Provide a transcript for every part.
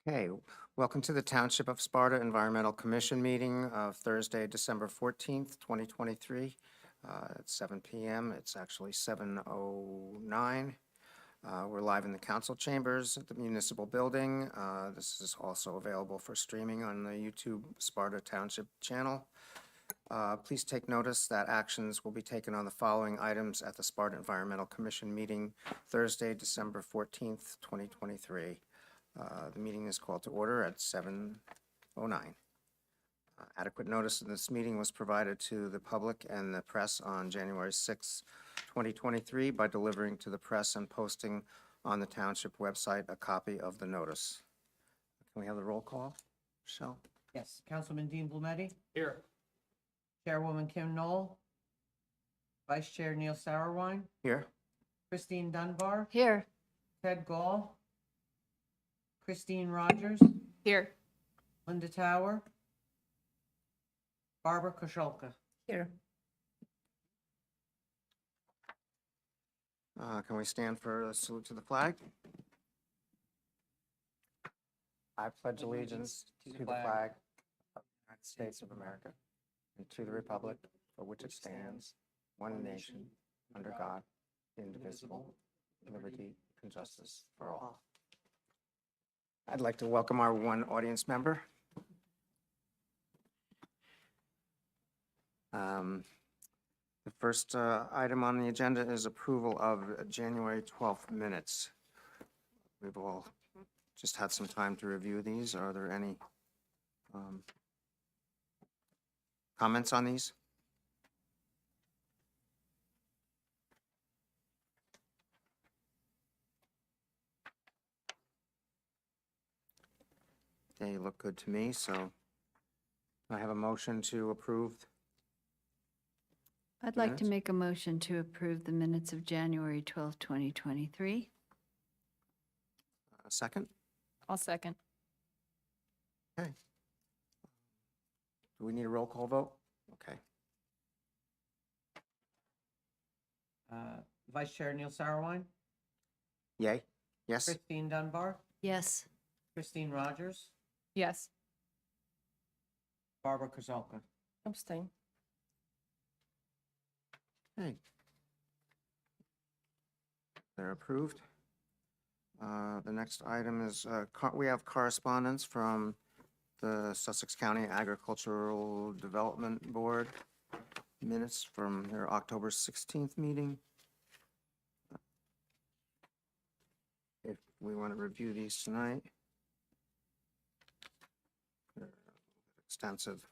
Okay, welcome to the Township of Sparta Environmental Commission meeting of Thursday, December 14th, 2023, at 7 PM. It's actually 7:09. We're live in the council chambers at the municipal building. This is also available for streaming on the YouTube Sparta Township channel. Please take notice that actions will be taken on the following items at the Sparta Environmental Commission meeting Thursday, December 14th, 2023. The meeting is called to order at 7:09. Adequate notice of this meeting was provided to the public and the press on January 6, 2023 by delivering to the press and posting on the township website a copy of the notice. Can we have the roll call? Michelle? Yes, Councilman Dean Blumetti, Here. Chairwoman Kim Knoll, Vice Chair Neil Sauerwein, Here? Christine Dunbar, Here. Ted Gall, Christine Rogers, Here. Linda Tower, Barbara Kosholka. Here. Can we stand for a salute to the flag? I pledge allegiance to the flag of the United States of America and to the republic for which it stands, one nation, under God, indivisible, with liberty and justice for all. I'd like to welcome our one audience member. The first item on the agenda is approval of January 12th minutes. We've all just had some time to review these. Are there any comments on these? They look good to me, so I have a motion to approve. I'd like to Minutes? make a motion to approve the minutes of January 12, 2023. A second? I'll second. Do we need a roll call vote? Okay. Vice Chair Neil Sauerwein, Yay? Yes? Christine Dunbar, Yes. Christine Rogers, Yes. Barbara Kosholka. Abstain. Okay. They're approved. The next item is, we have correspondence from the Sussex County Agricultural Development Board, minutes from their October 16th meeting. If we want to review these tonight. They're extensive.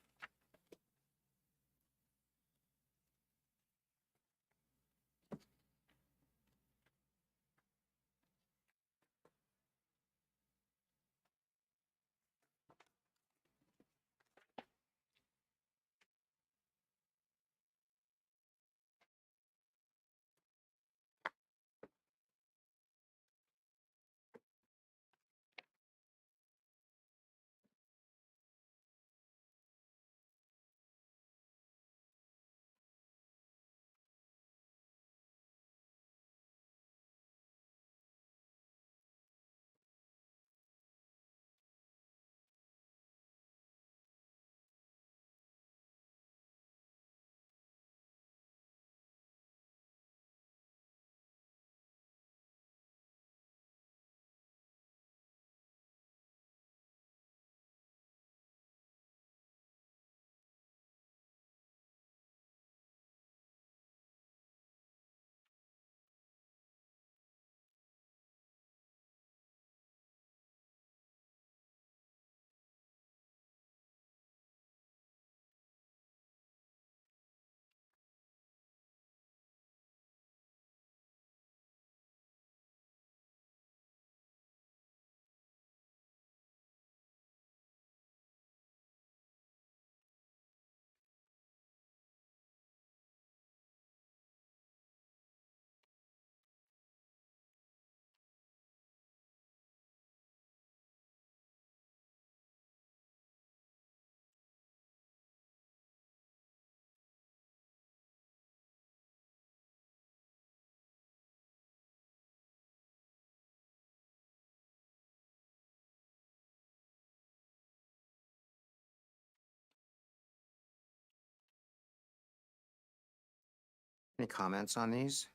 Any comments on these?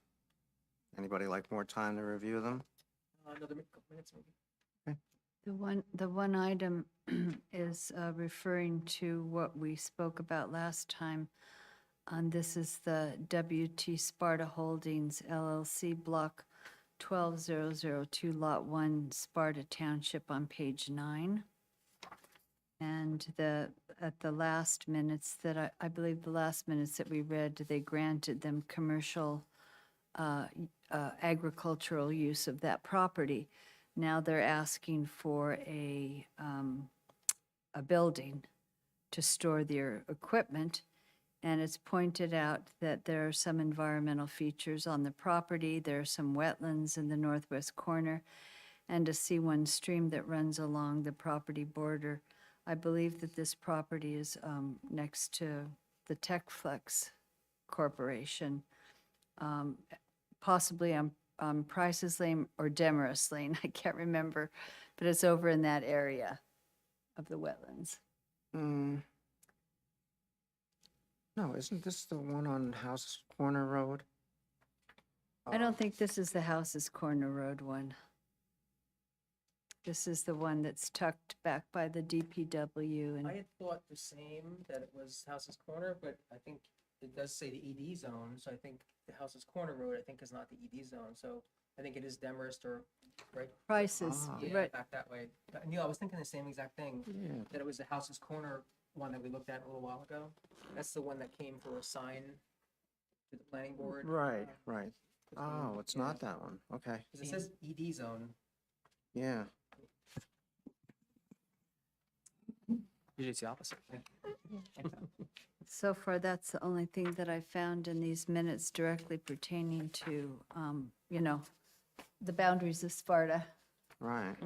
Anybody like more time to review them? Another couple minutes, maybe. The one item is referring to what we spoke about last time. And this is the WT Sparta Holdings LLC Block 12002, Lot 1, Sparta Township on page 9. And at the last minutes that I believe the last minutes that we read, they granted them commercial agricultural use of that property. Now they're asking for a building to store their equipment. And it's pointed out that there are some environmental features on the property. There are some wetlands in the northwest corner and a C1 stream that runs along the property border. I believe that this property is next to the TechFlex Corporation, possibly on Price's Lane or Demarest Lane, I can't remember, but it's over in that area of the wetlands. No, isn't this the one on House Corner Road? I don't think this is the Houses Corner Road one. This is the one that's tucked back by the DPW I and, had thought the same, that it was House's Corner, but I think it does say the ED zone, so I think the House's Corner Road, I think, is not the ED zone, so I think it is Demarest or, right? Price's, Ah. Yeah, right, back that way. But, Neil, I was thinking the same exact thing, Yeah. that it was the House's Corner one that we looked at a little while ago. That's the one that came for a sign to the planning board. Right, right. to the- Oh, it's yeah. not that one. Okay, 'Cause it says ED zone. yeah. Usually it's the opposite. so far, that's the only thing that I found in these minutes directly pertaining to, the boundaries of Sparta. Right.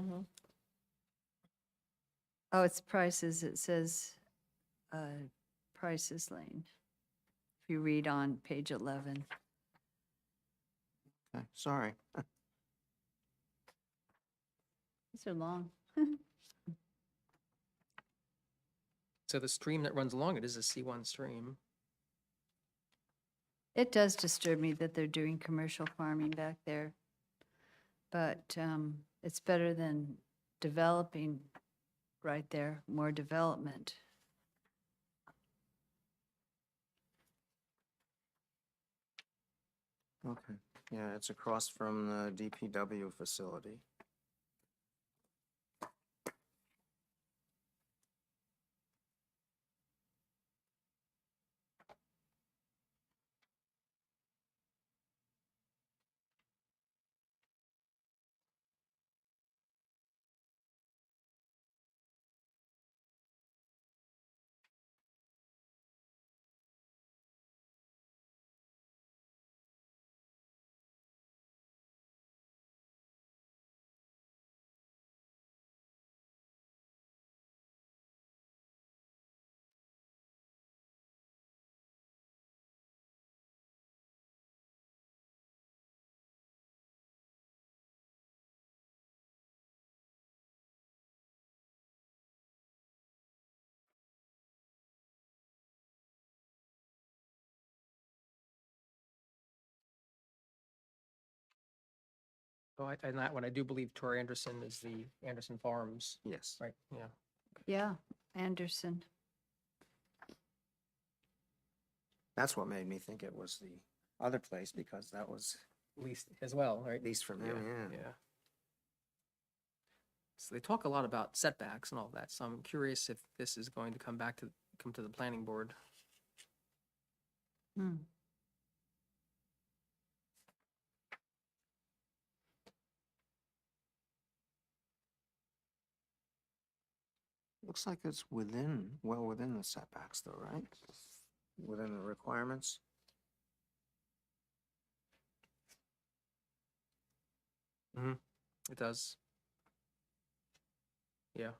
Oh, it's Price's, it says Price's Lane. If you read on page 11. Okay, sorry. These are long. So the stream that runs along it is a C1 stream. It does disturb me that they're doing commercial farming back there. But it's better than developing right there, more development. Okay, yeah, it's across from the DPW facility. Oh, and that one, I do believe Tor Anderson is the Anderson Farms, Yes. right? Yeah. Yeah, Anderson. That's what made me think it was the other place, because that was Least as well, right? at least from them, yeah. Yeah. So they talk a lot about setbacks and all that, so I'm curious if this is going to come to the planning board. Hmm. Looks like it's well within the setbacks though, right? Within the requirements. It does. Yeah.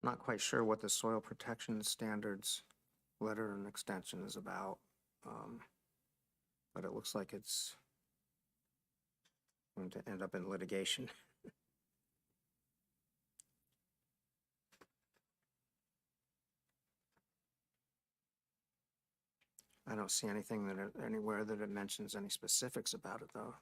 Not quite sure what the soil protection standards letter and extension is about. But it looks like it's going to end up in litigation. I don't see anything anywhere that it mentions any specifics about it, though.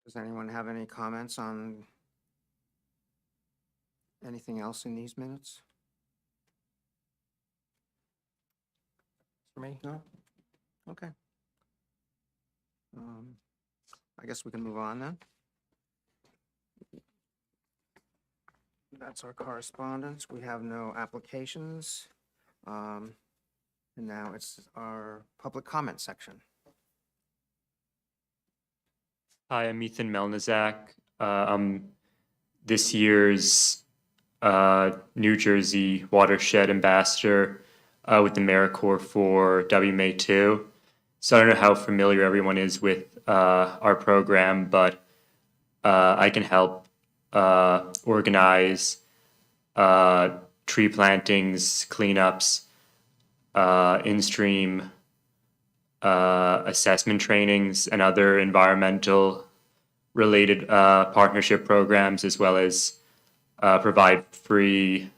Does anyone have any comments on anything else in these minutes? For me? No? Okay. I guess we can move on then. That's our correspondence. We have no applications. And now it's our public comment section. Hi, I'm Ethan Melnizak. I'm this year's New Jersey Watershed Ambassador with the AmeriCorps for WMA2. So I don't know how familiar everyone is with our program, but I can help organize tree plantings, cleanups, in-stream assessment trainings, and other environmental related partnership programs, as well as provide free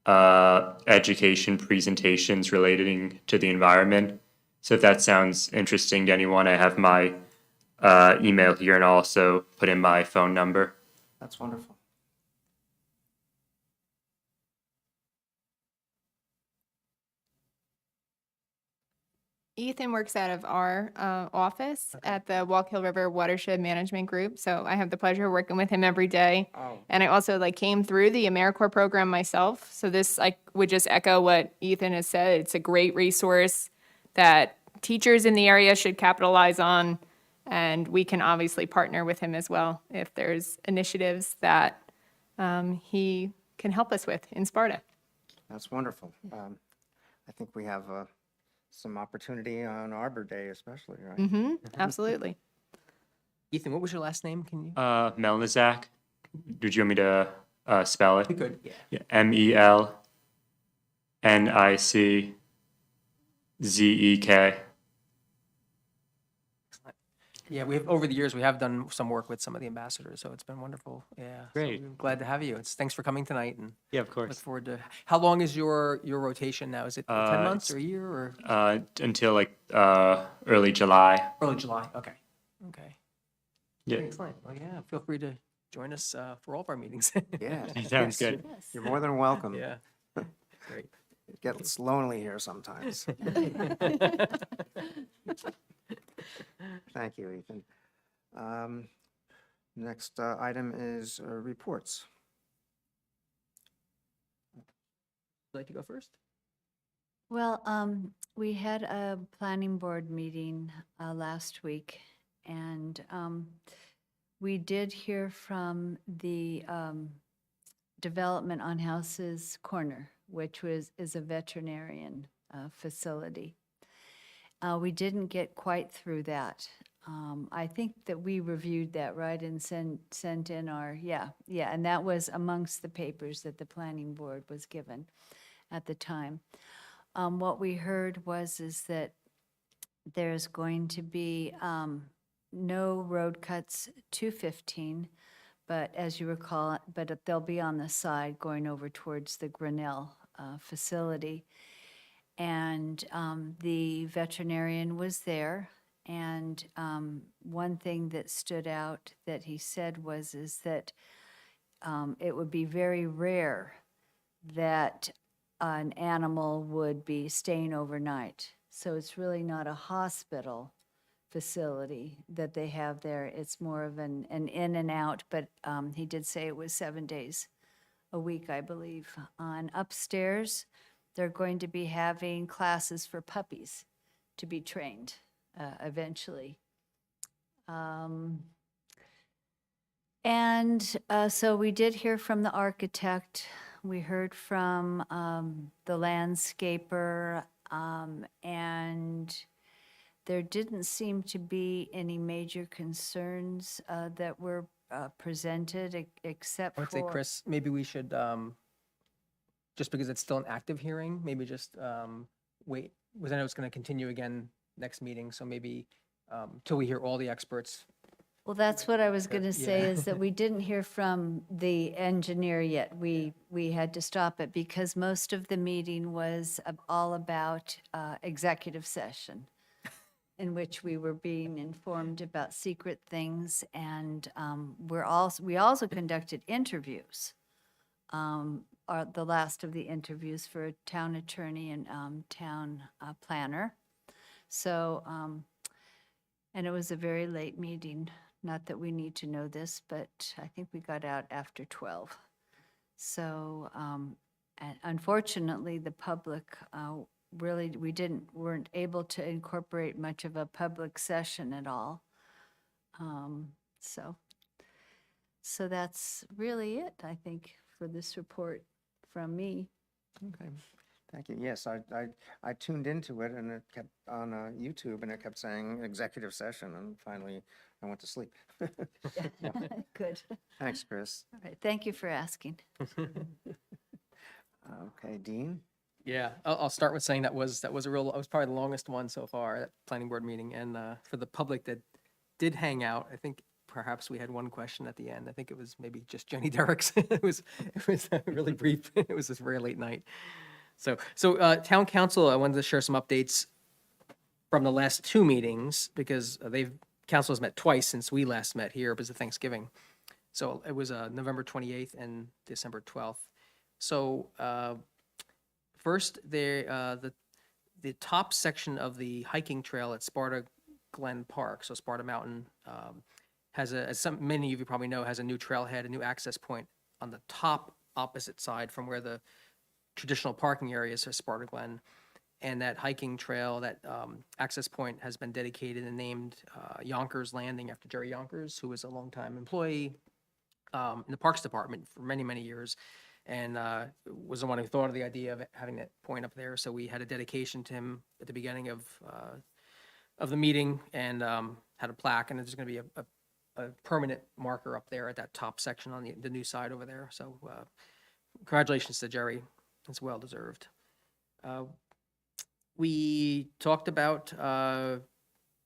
education presentations relating to the environment. So if that sounds interesting to anyone, I have my email here and I'll also put in my phone number. That's wonderful. Ethan works out of our office at the Walk Hill River Watershed Management Group. So I have the pleasure of working with him every day. Oh, And I also came through the AmeriCorps program myself. So this, I would just echo what Ethan has said. It's a great resource that teachers in the area should capitalize on. And we can obviously partner with him as well if there's initiatives that he can help us with in Sparta. that's wonderful. I think we have some opportunity on Arbor Day especially, right? Mm-hmm, absolutely. Ethan, what was your last name? Can you? Melnizak. Did you want me to spell it? You could, yeah. Yeah, MELNICZEK. Yeah, we have, over the years, we have done some work with some of the ambassadors, so it's been wonderful. Yeah. so Great. we're glad to have you. Thanks for coming tonight and Yeah, of look course. forward to, how long is your rotation now? Is it 10 months it's- or a year or Until early July. early July? Okay. Okay. Yeah, Excellent. Well, yeah, feel free to join us for all of our meetings. Yeah. sounds good. You're more than welcome. Yeah. Great. It gets lonely here sometimes. Thank you, Ethan. Next item is reports. Would you like to go first? Well, we had a planning board meeting last week, and we did hear from the development on Houses Corner, which is a veterinarian facility. We didn't get quite through that. I think that we reviewed that, right, and sent in our, yeah, and that was amongst the papers that the planning board was given at the time. What we heard is that there's going to be no road cuts to 15, but as you recall, but they'll be on the side going over towards the Grinnell facility. And the veterinarian was there, and one thing that stood out that he said is that it would be very rare that an animal would be staying overnight. So it's really not a hospital facility that they have there. It's more of an in and out, but he did say it was 7 days a week, I believe. On upstairs, they're going to be having classes for puppies to be trained eventually. So we did hear from the architect. We heard from the landscaper, and there didn't seem to be any major concerns that were presented except I for. would say, Chris, maybe we should, just because it's still an active hearing, maybe just wait, because I know it's going to continue again next meeting, so maybe till we hear all the experts. Well, that's what I was going to say, Yeah. is that we didn't hear from the engineer yet. We had to stop it because most of the meeting was all about executive session, in which we were being informed about secret things, and we also conducted interviews. The last of the interviews for a town attorney and town planner. So, and it was a very late meeting. Not that we need to know this, but I think we got out after 12. So, and unfortunately, the public really, weren't able to incorporate much of a public session at all. So that's really it, I think, for this report from me. Okay, thank you. Yes, I tuned into it and it kept on YouTube and it kept saying executive session and finally I went to sleep. Good. Thanks, Chris. All right, thank you for asking. Okay, Dean? Yeah, I'll start with saying that was it was probably the longest one so far, that planning board meeting. And for the public that did hang out, I think perhaps we had one question at the end. I think it was maybe just Jenny Derricks. It was really brief. It was this very late night. So town council, I wanted to share some updates from the last two meetings because council has met twice since we last met here because of Thanksgiving. So it was November 28th and December 12th. So first, the top section of the hiking trail at Sparta Glen Park, so Sparta Mountain, has many of you probably know, has a new trailhead, a new access point on the top opposite side from where the traditional parking areas are Sparta Glen. And that hiking trail, that access point has been dedicated and named Yonkers Landing after Jerry Yonkers, who was a longtime employee in the Parks Department for many, many years, and was the one who thought of the idea of having that point up there. So we had a dedication to him at the beginning of the meeting, and had a plaque, and there's going to be a permanent marker up there at that top section on the new side over there. So congratulations to Jerry. It's well deserved. We talked about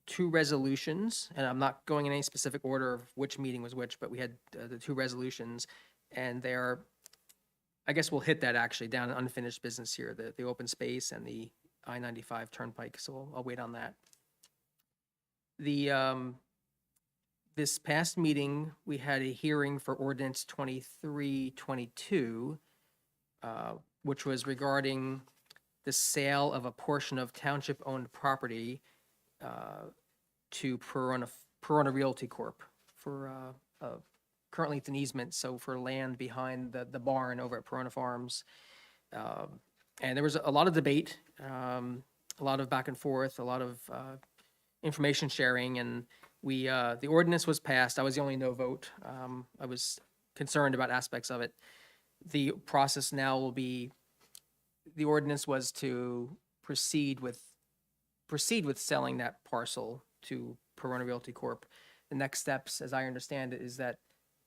two resolutions, and I'm not going in any specific order of which meeting was which, but we had the two resolutions, and they are, I guess we'll hit that actually down in unfinished business here, the open space and the I-95 Turnpike, so I'll wait on that. This past meeting, we had a hearing for ordinance 2322, which was regarding the sale of a portion of township-owned property to Perona Realty Corp. for currently it's an easement, so for land behind the barn over at Perona Farms. And there was a lot of debate, a lot of back and forth, a lot of information sharing, and the ordinance was passed. I was the only no vote. I was concerned about aspects of it. The process now will be, the ordinance was to proceed with selling that parcel to Perona Realty Corp. The next steps, as I understand it, is that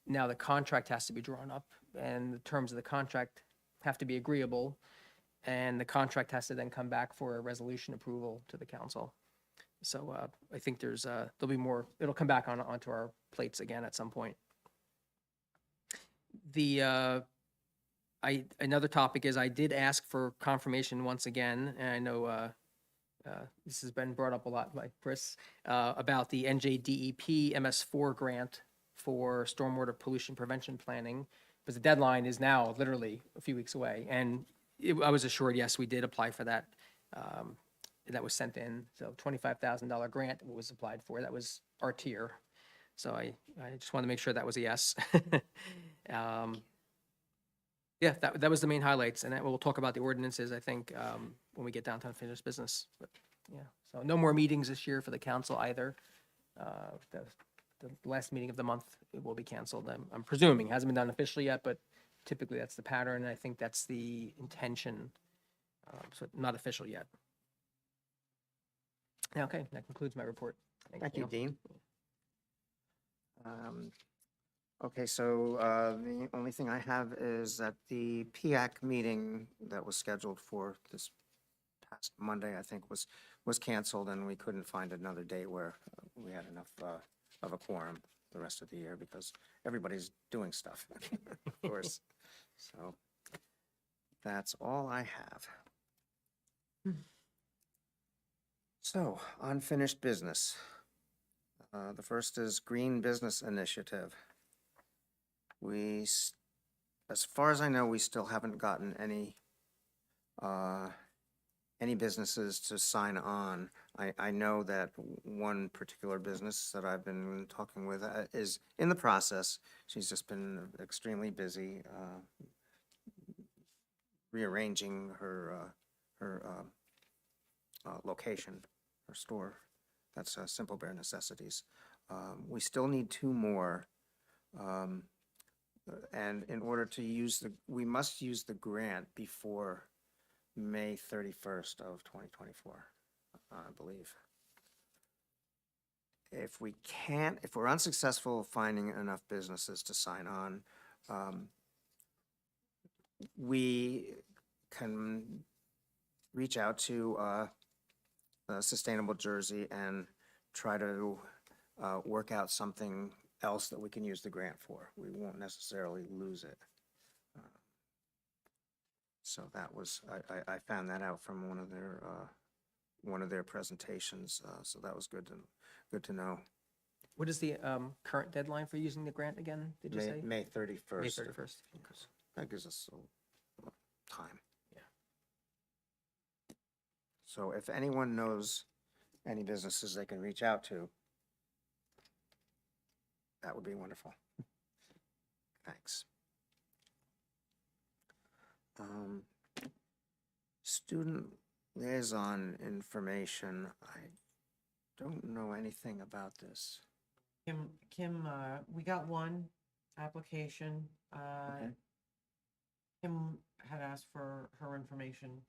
now the contract has to be drawn up, and the terms of the contract have to be agreeable, and the contract has to then come back for a resolution approval to the council. So I think there'll be more, it'll come back onto our plates again at some point. Another topic is I did ask for confirmation once again, and I know this has been brought up a lot by Chris, about the NJDEP MS4 grant for stormwater pollution prevention planning, because the deadline is now literally a few weeks away. And I was assured, yes, we did apply for that. That was sent in. So $25,000 grant was applied for. That was our tier. So I just wanted to make sure that was a yes. Yeah, that was the main highlights, and we'll talk about the ordinances, I think, when we get down to unfinished business. But yeah, so no more meetings this year for the council either. The last meeting of the month, it will be canceled. I'm presuming, hasn't been done officially yet, but typically that's the pattern, and I think that's the intention. So not official yet. Okay, that concludes my report. Thank you, Dean. Okay, so the only thing I have is that the PIAC meeting that was scheduled for this past Monday, I think, was canceled, and we couldn't find another date where we had enough of a quorum the rest of the year, because everybody's doing stuff, of course. So that's all I have. So, unfinished business. The first is Green Business Initiative. As far as I know, we still haven't gotten any businesses to sign on. I know that one particular business that I've been talking with is in the process. She's just been extremely busy rearranging her location, her store. That's Simple Bare Necessities. We still need two more. And in order to we must use the grant before May 31st of 2024, I believe. If we're unsuccessful finding enough businesses to sign on, we can reach out to Sustainable Jersey and try to work out something else that we can use the grant for. We won't necessarily lose it. So that was, I found that out from one of their presentations, so that was good to know. What is the current deadline for using the grant again, did you say? May 31st. May 31st. That gives us a time. Yeah. So if anyone knows any businesses they can reach out to, that would be wonderful. Thanks. Student liaison information, I don't know anything about this. Kim, we got one application. Okay. Kim had asked for her information.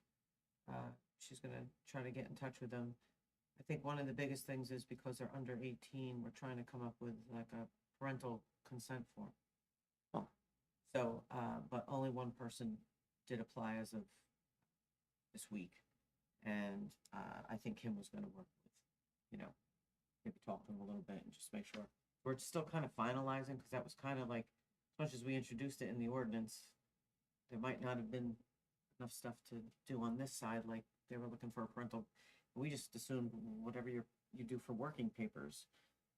She's gonna try to get in touch with them. I think one of the biggest things is because they're under 18, we're trying to come up with like a parental consent form. Oh. So, but only one person did apply as of this week. And I think Kim was gonna work with, maybe talk to him a little bit and just make sure. We're still kind of finalizing, because that was kind of like, as much as we introduced it in the ordinance, there might not have been enough stuff to do on this side, like they were looking for a parental. We just assumed whatever you do for working papers.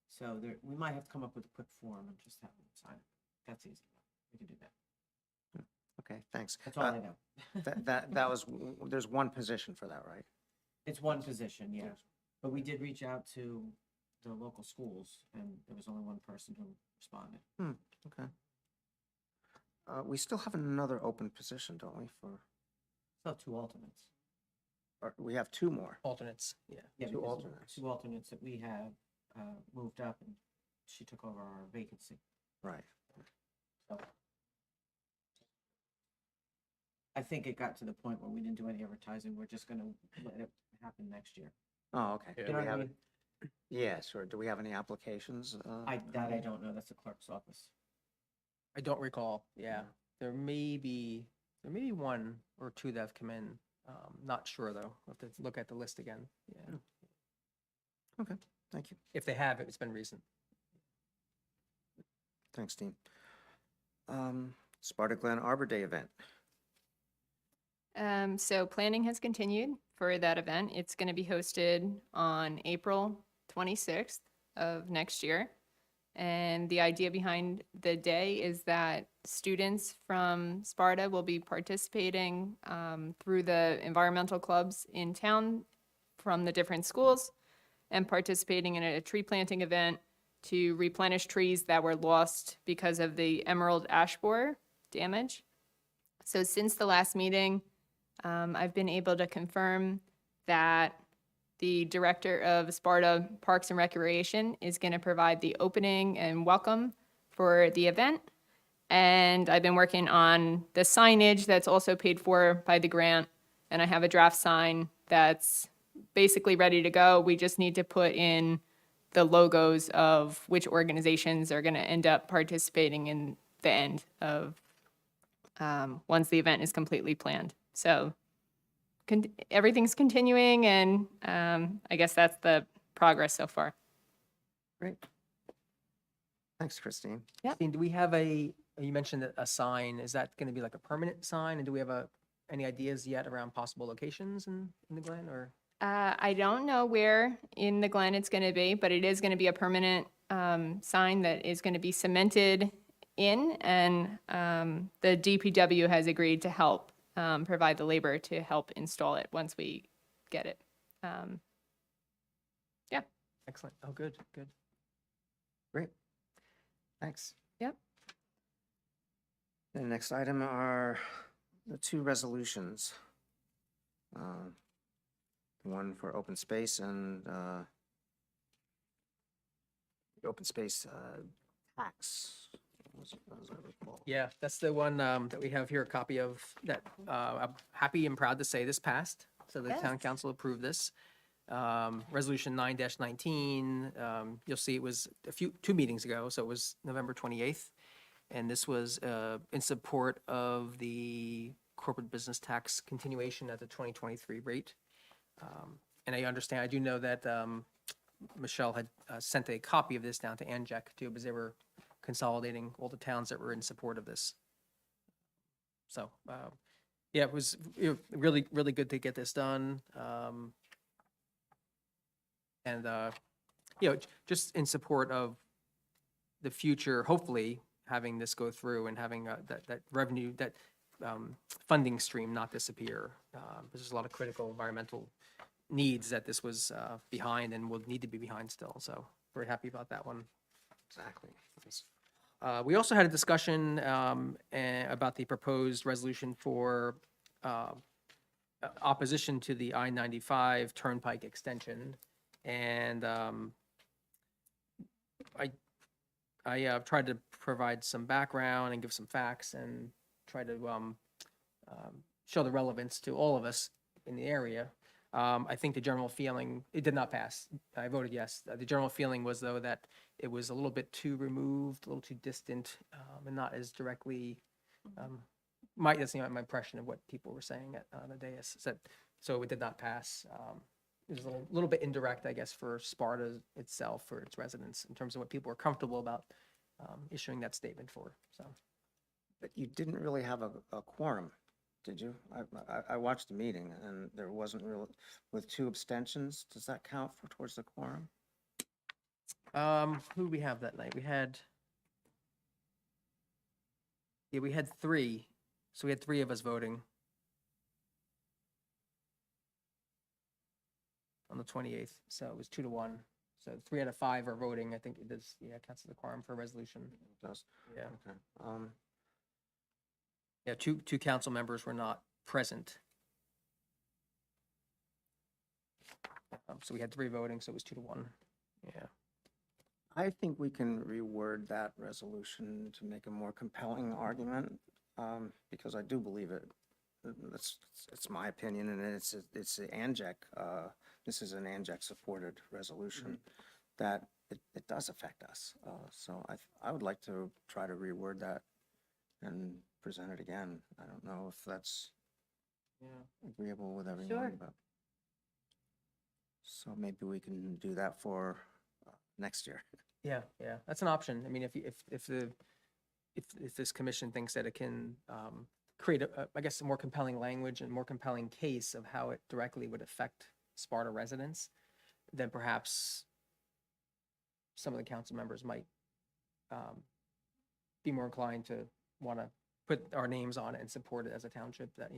So there, we might have to come up with a quick form and just have them sign it. That's easy. We can do that. Okay, thanks. That's all I know. That was, there's one position for that, right? It's one position, yeah. But we did reach out to the local schools, and there was only one person who responded. Okay. We still have another open position, don't we, for, Still have two alternates. or we have two more? Alternates, yeah. Yeah, Two because alternates. Two alternates that we have moved up, and she took over our vacancy. Right. So I think it got to the point where we didn't do any advertising. We're just gonna let it happen next year. Oh, okay. You Do know we what I have, mean? yeah, sure. Do we have any applications? I don't know. That's the clerk's office. I don't recall, yeah. There may be one or two that have come in. Not sure, though. I'll have to look at the list again, yeah. Okay, thank you. If they have, it's been recent. Thanks, Dean. Sparta Glen Arbor Day event. So planning has continued for that event. It's going to be hosted on April 26th of next year. And the idea behind the day is that students from Sparta will be participating through the environmental clubs in town from the different schools and participating in a tree planting event to replenish trees that were lost because of the emerald ash borer damage. So since the last meeting, I've been able to confirm that the director of Sparta Parks and Recreation is going to provide the opening and welcome for the event. And I've been working on the signage that's also paid for by the grant. And I have a draft sign that's basically ready to go. We just need to put in the logos of which organizations are going to end up participating in the end of once the event is completely planned. So everything's continuing, and I guess that's the progress so far. Great. Thanks, Christine. Christine, do we have you mentioned a sign, is that going to be like a permanent sign? And do we have any ideas yet around possible locations in the Glen, or? I don't know where in the Glen it's going to be, but it is going to be a permanent sign that is going to be cemented in, and the DPW has agreed to help provide the labor to help install it once we get it. Yeah. Excellent. Oh, good. Great. Thanks. Yep. The next item are the two resolutions. One for open space and the open space tax. As I recall. Yeah, that's the one that we have here, a copy of that. I'm happy and proud to say this passed. So the town Yes. council approved this. Resolution 9-19, you'll see it was two meetings ago, so it was November 28th. And this was in support of the corporate business tax continuation at the 2023 rate. And I do know that Michelle had sent a copy of this down to Anjec too, because they were consolidating all the towns that were in support of this. So, yeah, it was really, really good to get this done. And, just in support of the future, hopefully having this go through and having that revenue, that funding stream not disappear. There's a lot of critical environmental needs that this was behind and will need to be behind still. So very happy about that one. Exactly. Yes. We also had a discussion about the proposed resolution for opposition to the I-95 Turnpike extension. And I tried to provide some background and give some facts and try to show the relevance to all of us in the area. I think the general feeling, it did not pass. I voted yes. The general feeling was, though, that it was a little bit too removed, a little too distant, and not as directly, that's my impression of what people were saying at the dais. So it did not pass. It was a little bit indirect, I guess, for Sparta itself, for its residents, in terms of what people were comfortable about issuing that statement for, so. But you didn't really have a quorum, did you? I watched the meeting and there wasn't real, with 2 abstentions, does that count towards the quorum? Who did we have that night? We had 3. So we had 3 of us voting on the 28th. So it was 2-1. So 3 out of 5 are voting. I think it does, counts as a quorum for a resolution. It does? Yeah. Okay. Yeah, two council members were not present. So we had 3 voting, so it was 2-1. Yeah. I think we can reword that resolution to make a more compelling argument, because I do believe it. It's my opinion, and it's the Anjec, this is an Anjec-supported resolution, that it does affect us. So I would like to try to reword that and present it again. I don't know if that's agreeable with everyone, Sure. but. So maybe we can do that for next year. Yeah, that's an option. I mean, if this commission thinks that it can create I guess, a more compelling language and more compelling case of how it directly would affect Sparta residents, then perhaps some of the council members might be more inclined to want to put our names on it and support it as a township that,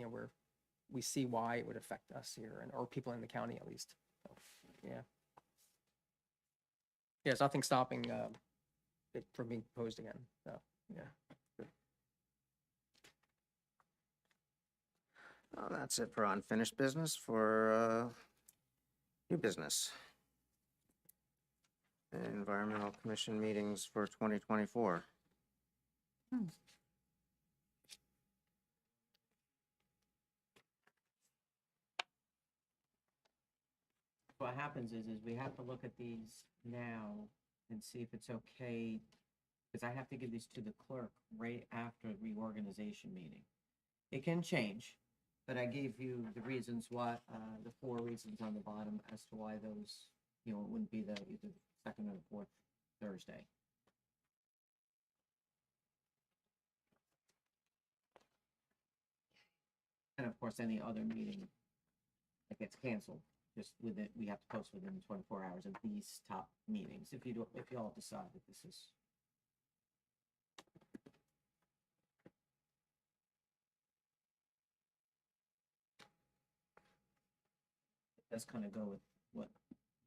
we see why it would affect us here, or people in the county at least. So, yeah. There's nothing stopping it from being proposed again, so, yeah. Well, that's it for unfinished business. For new business. Environmental Commission meetings for 2024. What happens is we have to look at these now and see if it's okay, because I have to give these to the clerk right after the reorganization meeting. It can change, but I gave you the reasons why, the 4 reasons on the bottom as to why those, it wouldn't be either the 2nd or the 4th Thursday. And of course, any other meeting that gets canceled, just with it, we have to post within 24 hours of these top meetings, if you all decide that this is. It does kind of go with what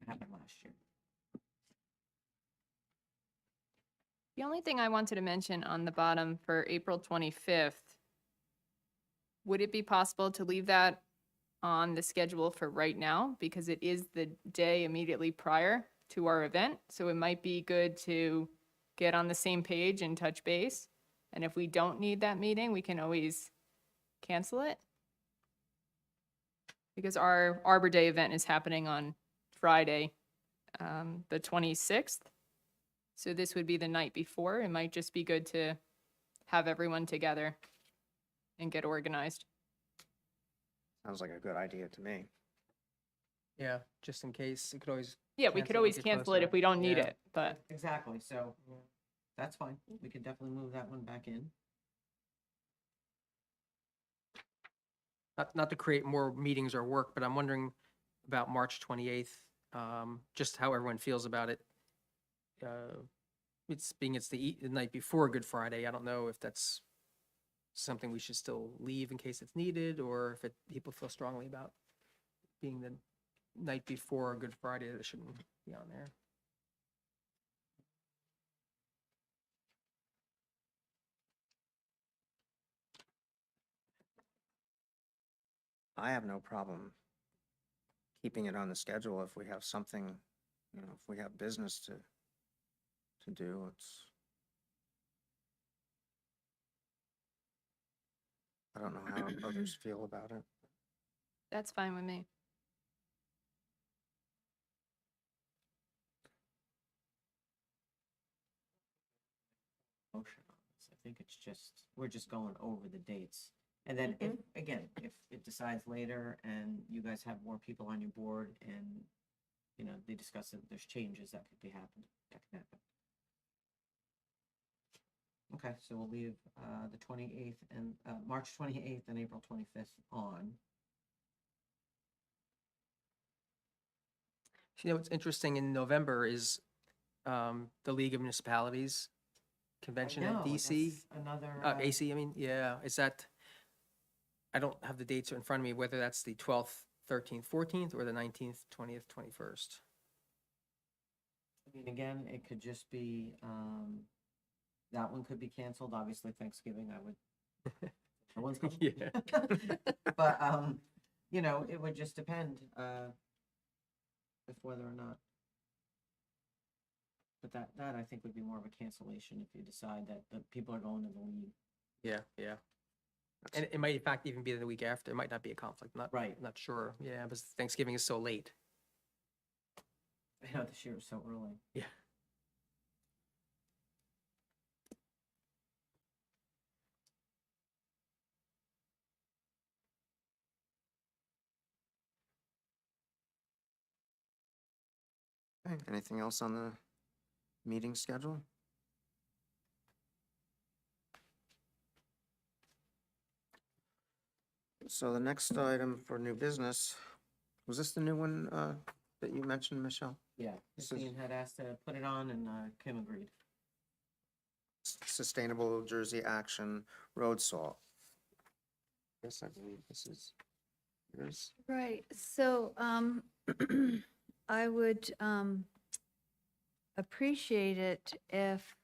happened last year. The only thing I wanted to mention on the bottom for April 25th, would it be possible to leave that on the schedule for right now? Because it is the day immediately prior to our event. So it might be good to get on the same page and touch base. And if we don't need that meeting, we can always cancel it. Because our Arbor Day event is happening on Friday, the 26th. So this would be the night before. It might just be good to have everyone together and get organized. Sounds like a good idea to me. Yeah, just in case, it could always Yeah, we Cancel could it, always get cancel closer. it if we don't need Yeah. it, but Exactly, so that's fine. We can definitely move that one back in. Not to create more meetings or work, but I'm wondering about March 28th, just how everyone feels about it. It's the night before Good Friday. I don't know if that's something we should still leave in case it's needed, or if people feel strongly about being the night before Good Friday, that it shouldn't be on there. I have no problem keeping it on the schedule if we have something, you know, if we have business to do, it's. I don't know how others feel about it. that's fine with me. Motion on this. I think it's just, we're just going over the dates. And then if, again, if it decides later and you guys have more people on your board and, you know, they discuss it, there's changes that could be happening, that can happen. Okay, so we'll leave, the 28th and, March 28th and April 25th on. You know, what's interesting in November is the League of Municipalities convention I at know, DC. that's Another. AC, I mean, yeah, is that, I don't have the dates in front of me, whether that's the 12th, 13th, 14th, or the 19th, 20th, 21st. I mean, again, it could just be, that one could be canceled. Obviously Thanksgiving, I would. No one's coming. Yeah. But, you know, it would just depend, if whether or not. But that I think would be more of a cancellation if you decide that the people are going to the league. Yeah, yeah. And it might in fact even be the week after. It might not be a conflict, Right. not sure. Yeah, because Thanksgiving is so late. I know this year was so early. Yeah. Okay, anything else on the meeting schedule? So the next item for new business, was this the new one that you mentioned, Michelle? Yeah, This is- Christine had asked to put it on and, Kim agreed. Sustainable Jersey Action Road Salt. Yes, I believe this is yours. Right, so I would appreciate it if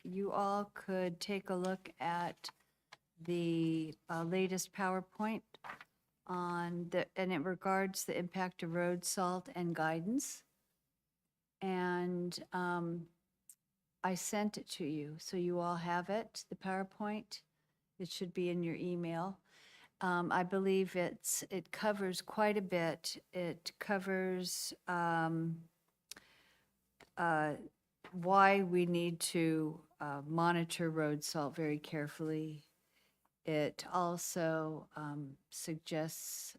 you all could take a look at the latest PowerPoint and it regards the impact of road salt and guidance. And I sent it to you, so you all have it, the PowerPoint. It should be in your email. I believe it covers quite a bit. It covers why we need to monitor road salt very carefully. It also suggests,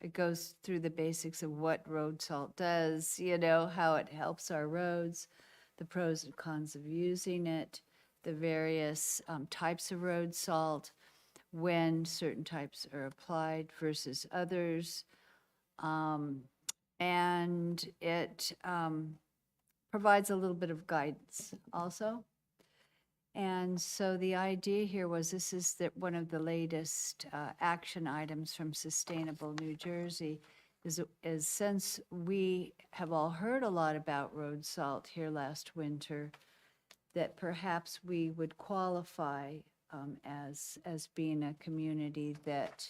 it goes through the basics of what road salt does, you know, how it helps our roads, the pros and cons of using it, the various types of road salt, when certain types are applied versus others. And it provides a little bit of guidance also. And so the idea here was this is one of the latest action items from Sustainable New Jersey is since we have all heard a lot about road salt here last winter, that perhaps we would qualify as being a community that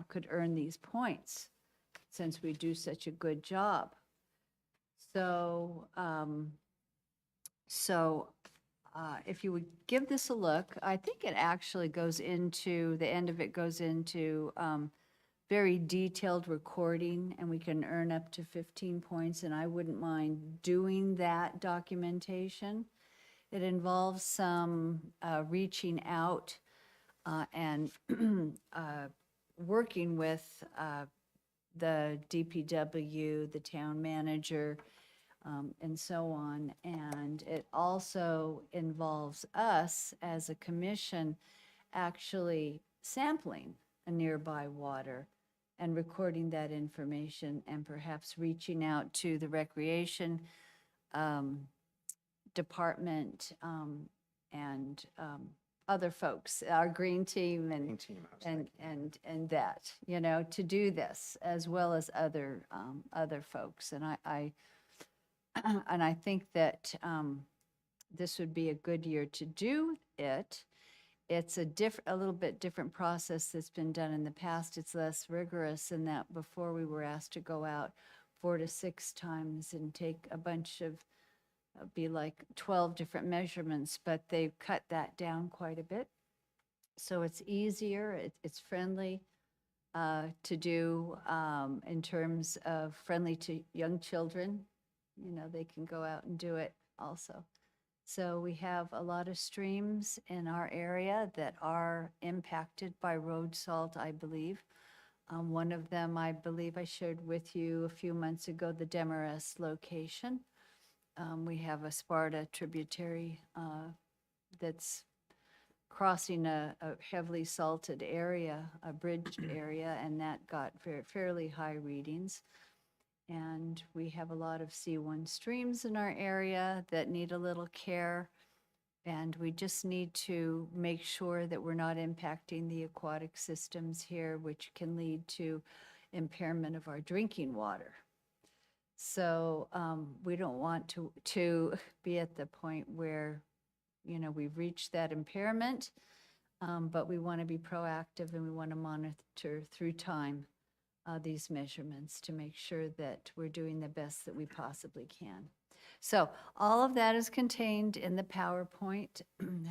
could earn these points since we do such a good job. So, if you would give this a look, I think it actually goes into, the end of it goes into very detailed recording, and we can earn up to 15 points, and I wouldn't mind doing that documentation. It involves some reaching out and working with the DPW, the town manager, and so on. And it also involves us as a commission actually sampling a nearby water and recording that information and perhaps reaching out to the recreation department and other folks, our green team Green and team, I was and thinking. and that, you know, to do this as well as other folks. And I and I think that this would be a good year to do it. It's a little bit different process that's been done in the past. It's less rigorous in that before we were asked to go out 4 to 6 times and take a bunch of, be like 12 different measurements, but they've cut that down quite a bit. So it's easier, it's friendly to do in terms of friendly to young children. You know, they can go out and do it also. So we have a lot of streams in our area that are impacted by road salt, I believe. One of them, I believe I shared with you a few months ago, the Demarest location. We have a Sparta tributary that's crossing a heavily salted area, a bridged area, and that got fairly high readings. And we have a lot of C1 streams in our area that need a little care. And we just need to make sure that we're not impacting the aquatic systems here, which can lead to impairment of our drinking water. So we don't want to be at the point where, you know, we've reached that impairment, but we want to be proactive and we want to monitor through time these measurements to make sure that we're doing the best that we possibly can. So all of that is contained in the PowerPoint,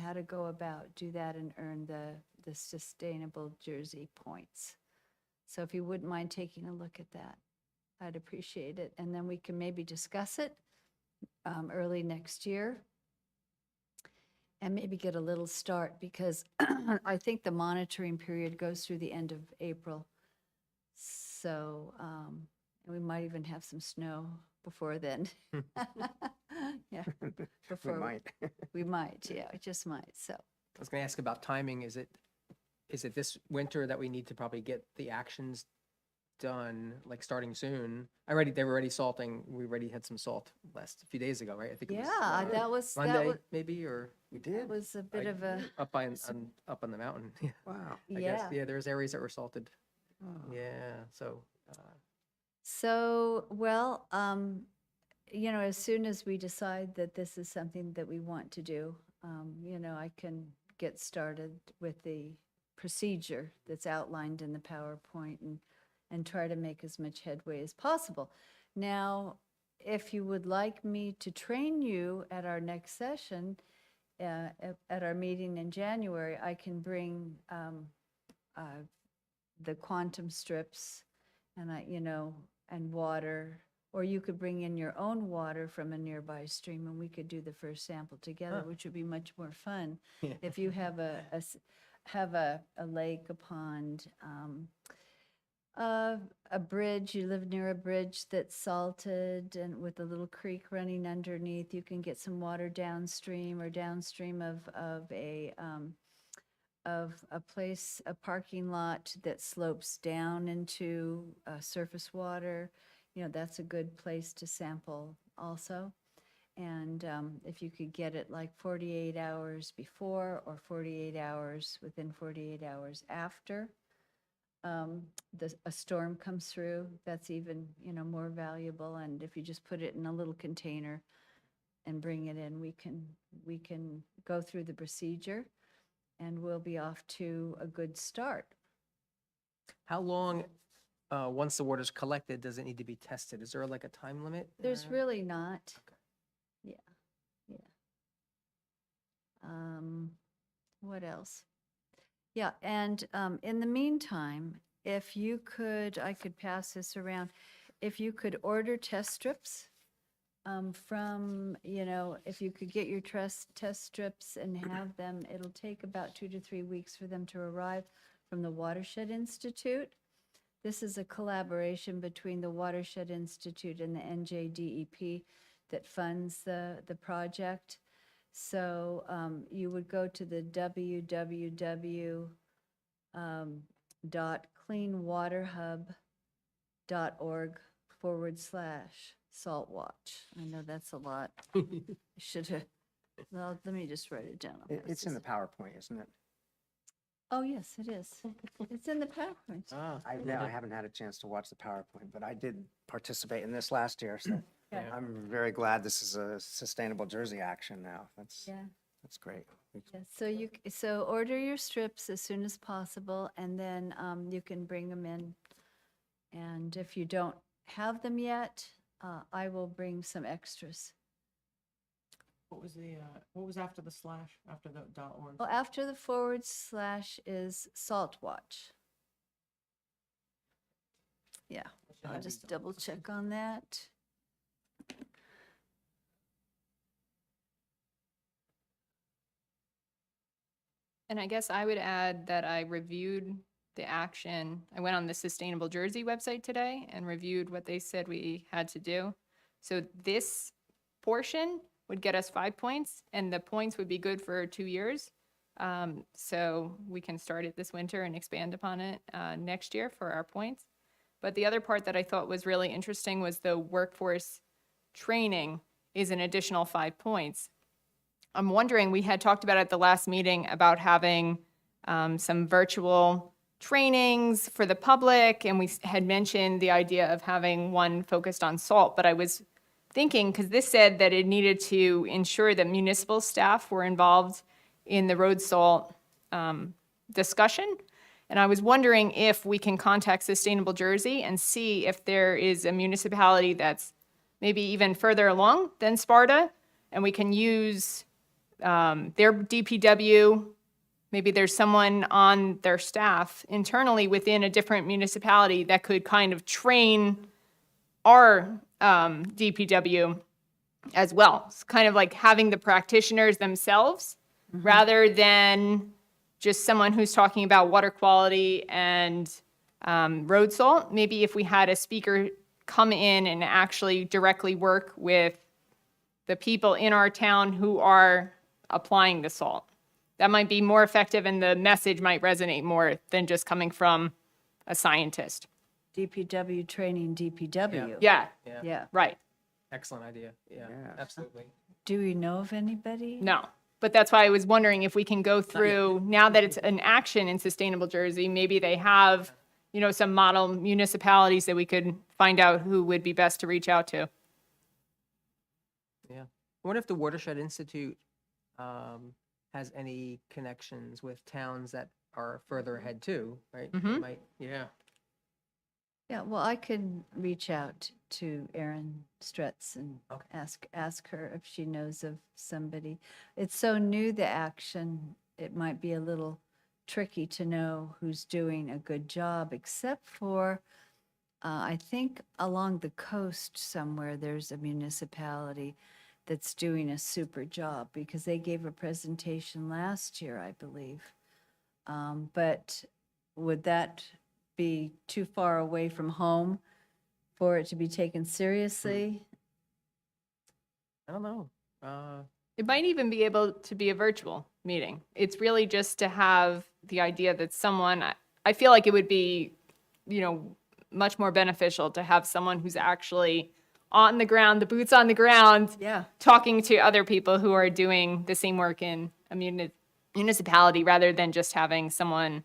how to go about do that and earn the Sustainable Jersey points. So if you wouldn't mind taking a look at that, I'd appreciate it. And then we can maybe discuss it early next year and maybe get a little start because I think the monitoring period goes through the end of April. So we might even have some snow before then. Yeah, We before might. we might, yeah, it just might. So I was going to ask about timing. Is it this winter that we need to probably get the actions done, like starting soon? They were already salting. We already had some salt a few days ago, right? I think it was yeah, that was Monday, maybe, or We that did? was a bit of a up up on the mountain. Yeah, Wow. I guess. yeah. Yeah, there's areas that were salted. Oh. Yeah, so So, well, you know, as soon as we decide that this is something that we want to do, you know, I can get started with the procedure that's outlined in the PowerPoint and try to make as much headway as possible. Now, if you would like me to train you at our next session, at our meeting in January, I can bring the quantum strips and you know, and water, or you could bring in your own water from a nearby stream and we could do the first sample together, Huh. which would be much more fun. Yeah. If you have a lake, a pond, a bridge, you live near a bridge that's salted and with a little creek running underneath, you can get some water downstream or downstream of a place, a parking lot that slopes down into surface water. You know, that's a good place to sample also. And if you could get it like 48 hours before or 48 hours, within 48 hours after a storm comes through, that's even, you know, more valuable. And if you just put it in a little container and bring it in, we can go through the procedure and we'll be off to a good start. how long, once the water's collected, does it need to be tested? Is there like a time limit? There's really not. Okay. Yeah, yeah. What else? Yeah, and in the meantime, if you could, I could pass this around. If you could order test strips from, you know, if you could get your test strips and have them, it'll take about 2 to 3 weeks for them to arrive from the Watershed Institute. This is a collaboration between the Watershed Institute and the NJDEP that funds the project. So you would go to the www.cleanwaterhub.org/saltwatch. I know that's a lot. Should have, well, let me just write it down. It's in the PowerPoint, isn't it? Oh, yes, it is. It's in the PowerPoint. I haven't had a chance to watch the PowerPoint, but I did participate in this last year, so Yeah. I'm very glad this is a Sustainable Jersey action now. That's Yeah. great. Yeah, so order your strips as soon as possible, and then you can bring them in. And if you don't have them yet, I will bring some extras. What was after the slash, after the .org? Well, after the / is Saltwatch. Yeah, I'll just double check on that. And I guess I would add that I reviewed the action. I went on the Sustainable Jersey website today and reviewed what they said we had to do. So this portion would get us 5 points, and the points would be good for 2 years. So we can start it this winter and expand upon it next year for our points. But the other part that I thought was really interesting was the workforce training is an additional 5 points. I'm wondering, we had talked about at the last meeting about having some virtual trainings for the public, and we had mentioned the idea of having one focused on salt, but I was thinking, because this said that it needed to ensure that municipal staff were involved in the road salt discussion, and I was wondering if we can contact Sustainable Jersey and see if there is a municipality that's maybe even further along than Sparta, and we can use their DPW, maybe there's someone on their staff internally within a different municipality that could kind of train our DPW as well. It's kind of like having the practitioners themselves rather than just someone who's talking about water quality and road salt. Maybe if we had a speaker come in and actually directly work with the people in our town who are applying the salt. That might be more effective, and the message might resonate more than just coming from a scientist. DPW training DPW. Yeah, Yeah. right. Excellent idea. Yeah, Yeah. absolutely. Do we know of anybody? No. But that's why I was wondering if we can go through, now that it's an action in Sustainable Jersey, maybe they have, some model municipalities that we could find out who would be best to reach out to. Yeah. I wonder if the Watershed Institute has any connections with towns that are further ahead too, right? They Mhm. might, yeah. Yeah, well, I could reach out to Erin Stretz and Okay. ask her if she knows of somebody. It's so new, the action, it might be a little tricky to know who's doing a good job, except for, I think along the coast somewhere, there's a municipality that's doing a super job, because they gave a presentation last year, I believe. But would that be too far away from home for it to be taken seriously? I don't know. It might even be able to be a virtual meeting. It's really just to have the idea that I feel like it would be, much more beneficial to have someone who's actually on the ground, the boots on the ground, Yeah. talking to other people who are doing the same work in a municipality rather than just having someone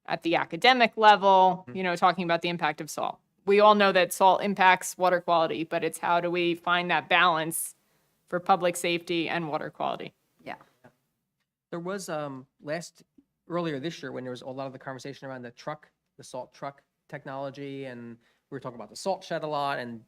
at the academic level, talking about the impact of salt. We all know that salt impacts water quality, but it's how do we find that balance for public safety and water quality? Yeah. There was earlier this year when there was a lot of the conversation around the salt truck technology, and we were talking about the salt shed a lot, and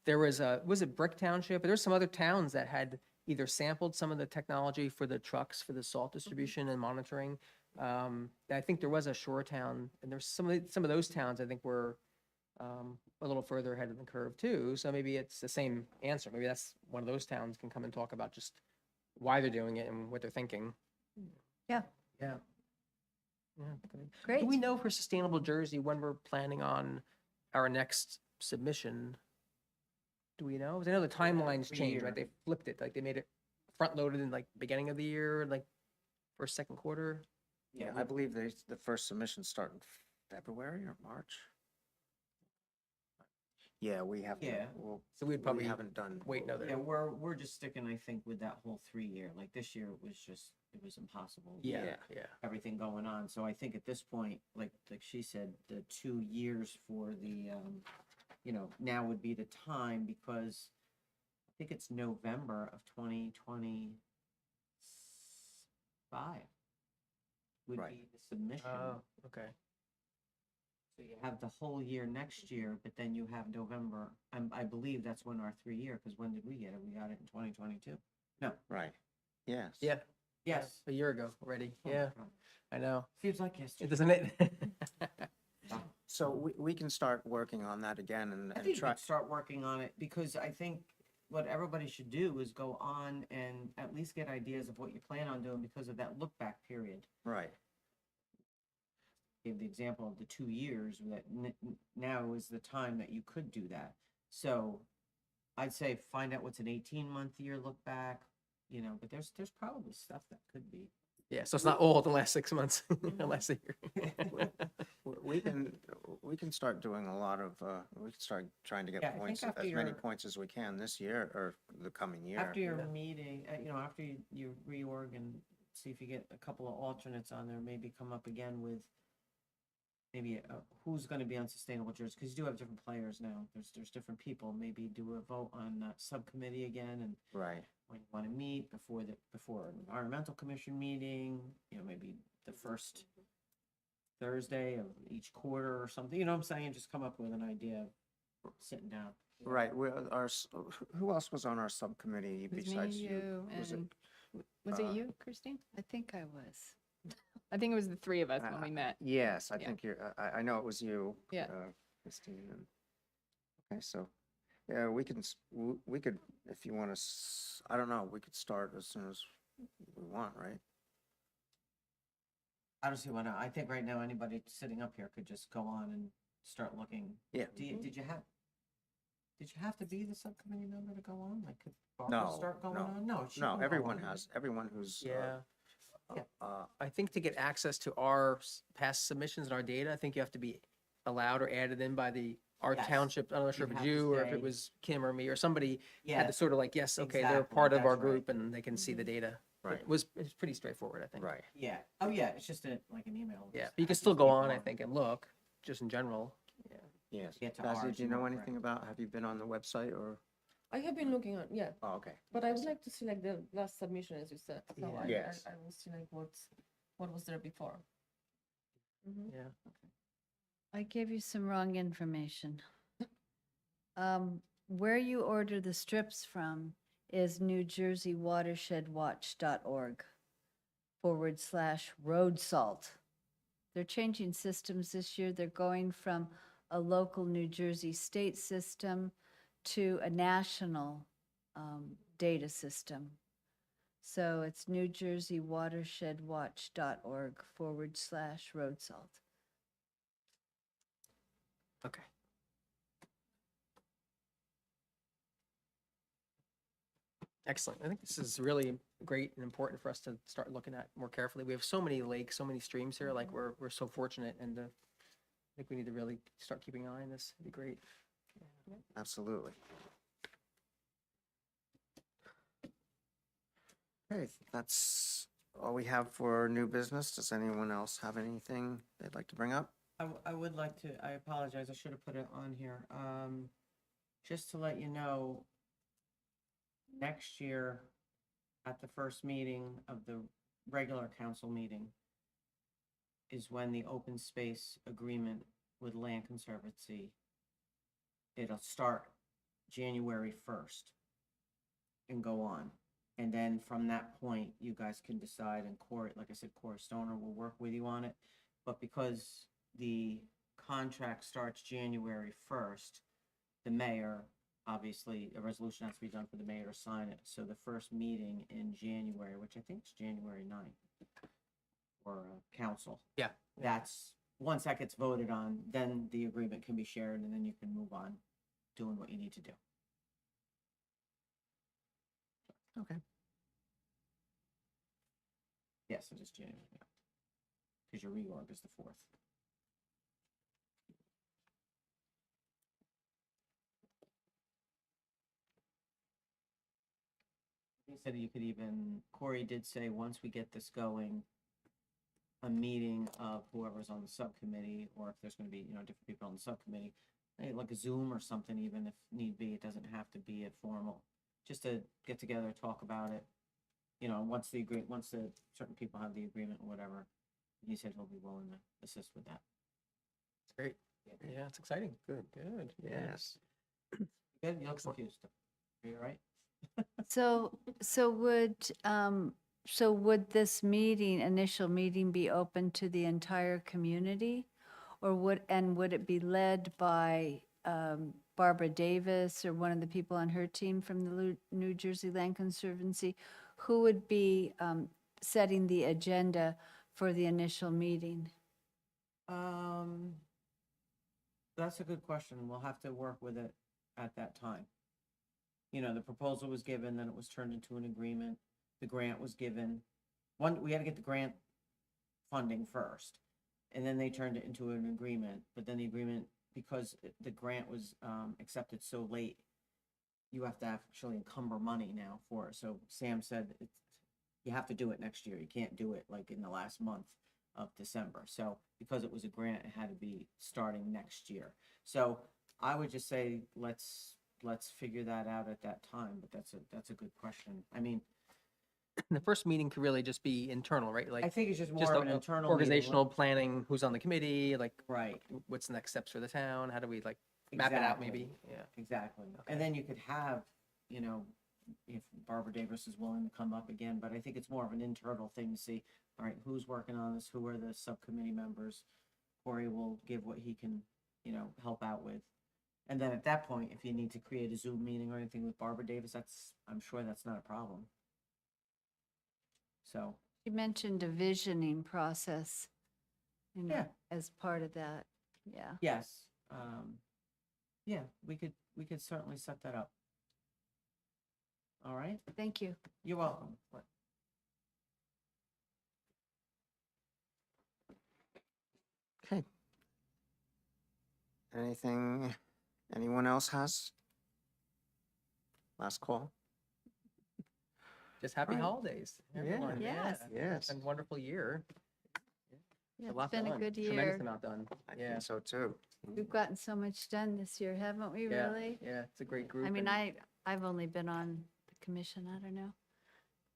there was it Brick Township, but there were some other towns that had either sampled some of the technology for the trucks for the salt distribution and monitoring. I think there was a Shore Town, and there's some of those towns I think were a little further ahead of the curve too. So maybe it's the same answer. Maybe that's one of those towns can come and talk about just why they're doing it and what they're thinking. Yeah. Yeah. Yeah. Good. Great. Do we know for Sustainable Jersey when we're planning on our next submission? Do we know? 'Cause I know the timelines every changed, right? year. They flipped it, like they made it front loaded in like beginning of the year, like first, second quarter. Yeah, I believe the first submissions start in February or March. Yeah, we have to, Yeah. So we'd probably we haven't done. wait another. Yeah, we're just sticking, I think, with that whole 3 year. Like this year, it was impossible. with Yeah, yeah. Everything going on. So I think at this point, like she said, the 2 years for the, now would be the time because I think it's November of 2025 would Right. be the submission. Oh, okay. So you have the whole year next year, but then you have November. I believe that's when our 3 year, because when did we get it? We got it in 2022. No. Right, yes. Yeah. Yes. A year ago already. Oh, Yeah, God. I know. Seems like yesterday. Doesn't it? So we can start working on that again I and think we try, could start working on it because I think what everybody should do is go on and at least get ideas of what you plan on doing because of that look back period. right, Gave the example of the 2 years that now is the time that you could do that. So I'd say find out what's an 18-month year look back, but there's probably stuff that could be. Yeah, so it's not all the last 6 months, last year. we can start doing a lot of, we can start trying to Yeah, I get think points, after as many your- points as we can this year or the coming year. After your meeting, after you reorg and see if you get a couple of alternates on there, maybe come up again with maybe who's going to be on sustainable Jersey, because you do have different players now. There's different people. Maybe do a vote on subcommittee again, and Right, when you want to meet before an environmental commission meeting, maybe the first Thursday of each quarter or something. You know what I'm saying? Just come up with an idea of sitting down. right. Who else was on our subcommittee It was me, besides you? you, Was it- and was it uh, you, Christine? I think I was. I think it was the three of us when we met. Yes, I Yeah. think I know it was you. Yeah. Christine. Okay, so, yeah, we could, if you want to, I don't know, we could start as soon as we want, right? I don't see why not. I think right now anybody sitting up here could just go on and start looking. Yeah. Did you have to be the subcommittee member to go on? Like, could No, Barbara start going no, on? No, she No, can go everyone on. has, everyone who's, Yeah. uh, I think to get access to our past submissions and our data, I think you have to be allowed or added in by our Yes. township. I'm not sure if You it's have to you or if stay. it was Kim or me or somebody had Yeah, to sort of like, yes, okay, they're Exactly, part of our that's right. group and they can see the data. Right. It's pretty straightforward, I think. right. yeah. Oh, yeah, it's just like an email. Yeah, Just but you can ask still these go people on, I think, and look, just in general. Yes. Get to Darcy, ours do you and know work anything about, have you been on the website or? I have been looking on, yeah, Oh, okay. but I would like to see like the last submission, as you said. So Yeah. Yes. I will see like what was there before. Mhm. Yeah. I gave you some wrong information. Where you order the strips from is NewJerseyWatershed.org/road salt. They're changing systems this year. They're going from a local New Jersey state system to a national data system. So it's NewJerseyWatershed.org/road salt. Okay. Excellent. I think this is really great and important for us to start looking at more carefully. We have so many lakes, so many streams here, like we're so fortunate and I think we need to really start keeping an eye on this. It'd be great. Absolutely. Okay, that's all we have for new business. Does anyone else have anything they'd like to bring up? I would like to, I apologize, I should have put it on here. Just to let you know, next year, at the first meeting of the regular council meeting, is when the open space agreement with Land Conservancy, it'll start January 1st and go on. And then from that point, you guys can decide, and Corey, like I said, Corey Stoner will work with you on it. But because the contract starts January 1st, the mayor, obviously, a resolution has to be done for the mayor to sign it. So the first meeting in January, which I think is January 9th, or council. Yeah. That's, once that gets voted on, then the agreement can be shared and then you can move on doing what you need to do. Okay. Yes, it is January. Because your reorg is the 4th. He said you could even, Corey did say, once we get this going, a meeting of whoever's on the subcommittee, or if there's gonna be, different people on the subcommittee, like a Zoom or something, even if need be, it doesn't have to be a formal, just to get together, talk about it. Once the certain people have the agreement or whatever, he said he'll be willing to assist with that. It's great. Yeah, it's exciting. Good, good. Yes. Good, you look Excellent. confused. Are you all right? So would this initial meeting be open to the entire community? Or would it be led by Barbara Davis or one of the people on her team from the New Jersey Land Conservancy? Who would be setting the agenda for the initial meeting? That's a good question. We'll have to work with it at that time. The proposal was given, then it was turned into an agreement. The grant was given. We had to get the grant funding first, and then they turned it into an agreement. But then the agreement, because the grant was accepted so late, you have to actually encumber money now for it. So Sam said you have to do it next year. You can't do it like in the last month of December. So because it was a grant, it had to be starting next year. So I would just say let's figure that out at that time. But that's a good question. I mean, The first meeting could really just be internal, right? I Like think it's just just more of an internal meeting. organizational planning, who's on the committee, like Right. what's the next steps for the town? How do we like map it out maybe? Yeah. Exactly. Okay. And then you could have, if Barbara Davis is willing to come up again, but I think it's more of an internal thing to see, all right, who's working on this? Who are the subcommittee members? Corey will give what he can, help out with. And then at that point, if you need to create a Zoom meeting or anything with Barbara Davis, I'm sure that's not a problem. So, You mentioned a visioning process, Yeah. as part of that. Yeah. yes, yeah, we could certainly set that up. All right, Thank you. you're welcome. Okay. Anything anyone else has? Last call? Just happy Right. holidays. Yeah. Everyone. Yes. Yes. And wonderful year. Yeah, A it's lot been a done. good Tremendous year. amount done. I Yeah. think so too. We've gotten so much done this year, haven't we, Yeah. really? Yeah, it's a great group. I mean, and I've only been on the commission, I don't know,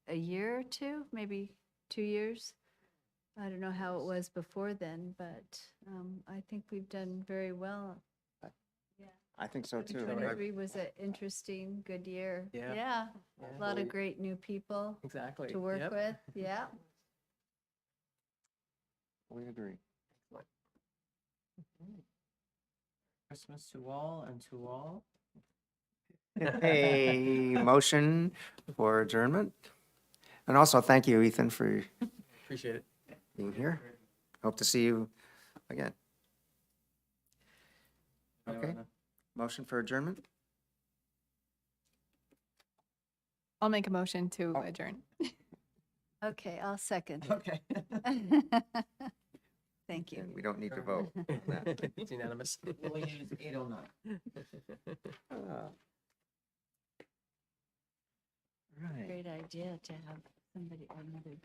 a year or two, maybe 2 years. I don't know how it was before then, but I think we've done very well. I think so too. 2023 was an interesting, good year. Yeah. Yeah, yeah, a lot of great new people exactly. to work Yep. with, yeah. We agree. Christmas to all and to all. A motion for adjournment. And also, thank you, Ethan, for Appreciate it. being here. Hope to see you again. Okay. Motion for adjournment? I'll make a motion to Oh. adjourn. Okay, I'll second. Okay. Thank you. We don't need to vote on that. It's unanimous. We'll use 809. Right. Great idea to have somebody, another.